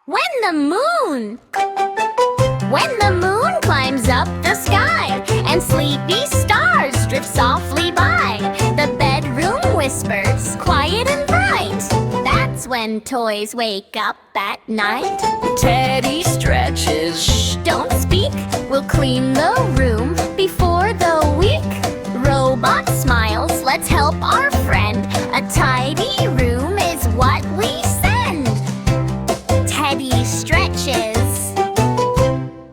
When the moon! When the moon climbs up the sky and sleepy stars drift softly by, the bedroom whispers, quiet and bright. That's when toys wake up at night. Teddy stretches. Shh, don't speak. We'll clean the room before the week. Robot smiles, let's help our friend. A tidy room is what we send. Teddy stretches.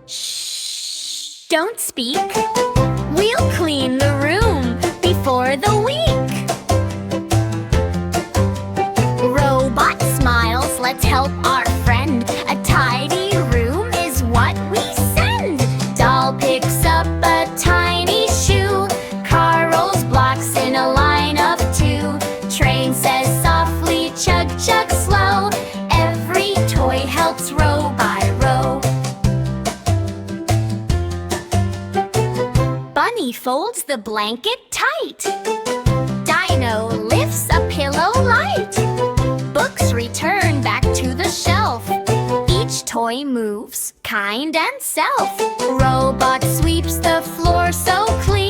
Shh, don't speak. We'll clean the room before the week. Robot smiles, let's help our friend. A tidy room is what we send. Doll picks up a tiny shoe. Car rolls blocks in a line of two. Train says softly, chug chug slow. Every toy helps row by row. Bunny folds the blanket tight. Dino lifts a pillow light. Books return back to the shelf. Each toy moves, kind and self. Robot sweeps the floor so clean.